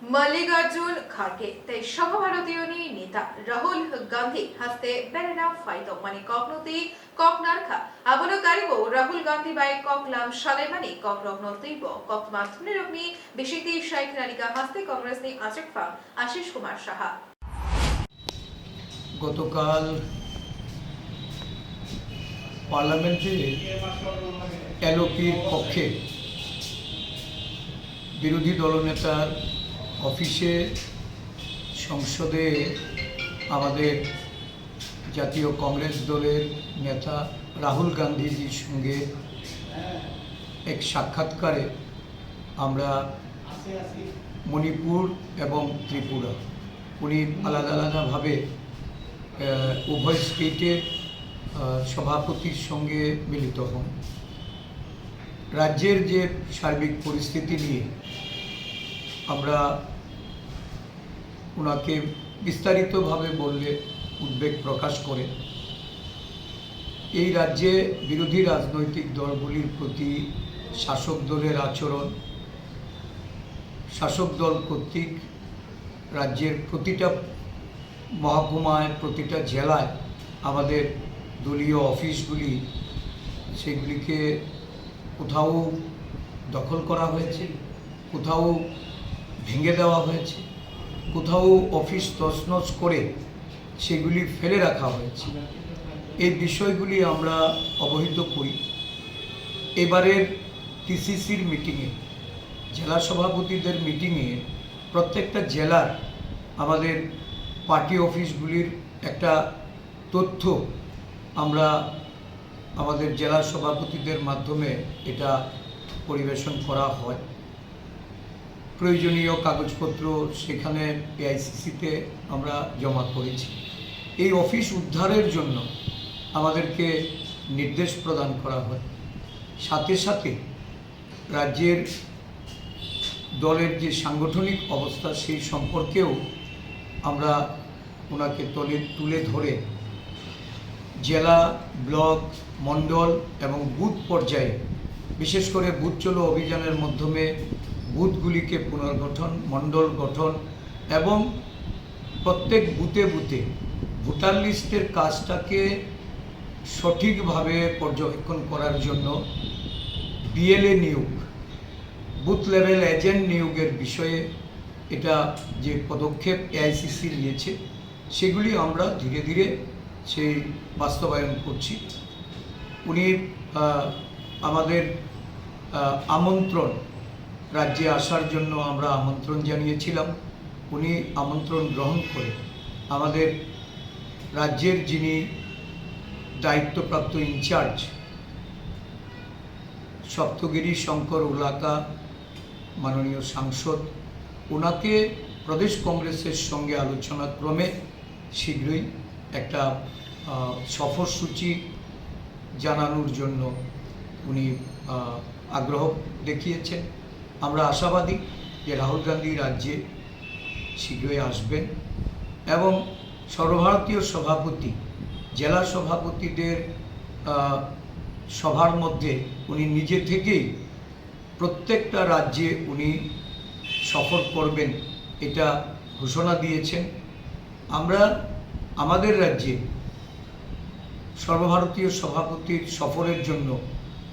मल्लिकार्जुन खड़गे तई सर्वभारतीय नेता राहुल गांधी हस्ते बेरेना फाइतो मानी कॉकनोती कॉकनारखा आबोलो कारिबो राहुल गांधी बाई कॉकलाम शालेमानी कॉकरग्नोतीबो कॉकमाथुने रग्नी बिशिती शाइख नालिका हस्ते कांग्रेस ने आचकफा आशीष कुमार साहा গতকাল পার্লামেন্টে এলওপির পক্ষে বিরোধী দলনেতার অফিসে সংসদে আমাদের জাতীয় কংগ্রেস দলের নেতা রাহুল গান্ধীজির সঙ্গে এক সাক্ষাৎকারে আমরা মণিপুর এবং ত্রিপুরা উনি আলাদা আলাদাভাবে উভয় স্টেটের সভাপতির সঙ্গে মিলিত হন। রাজ্যের যে সার্বিক পরিস্থিতি নিয়ে আমরা ওনাকে বিস্তারিতভাবে বললে উদ্বেগ প্রকাশ করে এই রাজ্যে বিরোধী রাজনৈতিক দলগুলির প্রতি শাসক দলের আচরণ, শাসক দল কর্তৃক রাজ্যের প্রতিটা মহকুমায় প্রতিটা জেলায় আমাদের দলীয় অফিসগুলি সেগুলিকে কোথাও দখল করা হয়েছে, কোথাও ভেঙে দেওয়া হয়েছে, কোথাও অফিস তছনছ করে সেগুলি ফেলে রাখা হয়েছে। এই বিষয়গুলি আমরা অবহিত করি। এবারের টিসিসির মিটিংয়ে, জেলা সভাপতিদের মিটিংয়ে প্রত্যেকটা জেলার আমাদের পার্টি অফিসগুলির একটা তথ্য আমরা আমাদের জেলা সভাপতিদের মাধ্যমে এটা পরিবেশন করা হয়। প্রয়োজনীয় কাগজপত্র সেখানে এআইসিসিতে আমরা জমা করেছি। এই অফিস উদ্ধারের জন্য আমাদেরকে নির্দেশ প্রদান করা হয়। সাথে সাথে রাজ্যের দলের যে সাংগঠনিক অবস্থা সেই সম্পর্কেও আমরা ওনাকে তুলে ধরে জেলা, ব্লক, মণ্ডল এবং বুথ পর্যায়ে বিশেষ করে বুথ চলো অভিযানের মাধ্যমে বুথগুলিকে পুনর্গঠন, মণ্ডল গঠন এবং প্রত্যেক বুথে বুথে ভোটার লিস্টের কাজটাকে সঠিকভাবে পর্যবেক্ষণ করার জন্য বিএলএ নিয়োগ, বুথ লেভেল এজেন্ট নিয়োগের বিষয়ে এটা যে পদক্ষেপ এআইসিসি নিয়েছে সেগুলি আমরা ধীরে ধীরে সেই বাস্তবায়ন করছি। উনি আমাদের আমন্ত্রণ, রাজ্যে আসার জন্য আমরা আমন্ত্রণ জানিয়েছিলাম। উনি আমন্ত্রণ গ্রহণ করে আমাদের রাজ্যের যিনি দায়িত্বপ্রাপ্ত ইনচার্জ সপ্তগিরি শঙ্কর উলাকা মাননীয় সাংসদ, ওনাকে প্রদেশ কংগ্রেসের সঙ্গে আলোচনা ক্রমে শীঘ্রই একটা সফরসূচি জানানোর জন্য উনি আগ্রহ দেখিয়েছেন। আমরা আশাবাদী যে রাহুল গান্ধী রাজ্যে শীঘ্রই আসবেন এবং সর্বভারতীয় সভাপতি, জেলা সভাপতিদের সভার মধ্যে উনি নিজে থেকেই প্রত্যেকটা রাজ্যে উনি সফর করবেন এটা ঘোষণা দিয়েছেন। আমরা আমাদের রাজ্যে সর্বভারতীয় সভাপতির সফরের জন্য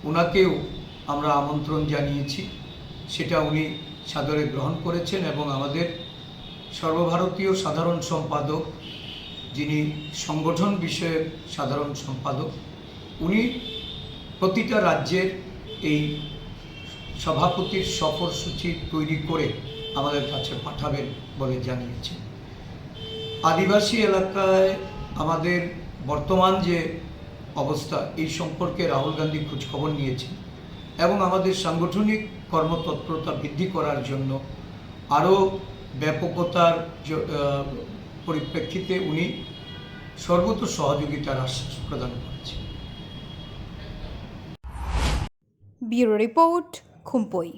ওনাকেও আমরা আমন্ত্রণ জানিয়েছি, সেটা উনি সাদরে গ্রহণ করেছেন এবং আমাদের সর্বভারতীয় সাধারণ সম্পাদক, যিনি সংগঠন বিষয়ক সাধারণ সম্পাদক, উনি প্রতিটা রাজ্যের এই সভাপতির সফরসূচি তৈরি করে আমাদের কাছে পাঠাবেন বলে জানিয়েছেন। আদিবাসী এলাকায় আমাদের বর্তমান যে অবস্থা এই সম্পর্কে রাহুল গান্ধী খোঁজখবর নিয়েছেন এবং আমাদের সাংগঠনিক কর্মতৎপরতা বৃদ্ধি করার জন্য আরও ব্যাপকতার পরিপ্রেক্ষিতে উনি সর্বত সহযোগিতার আশ্বাস প্রদান করেছেন। Bureau report, খুম্পই।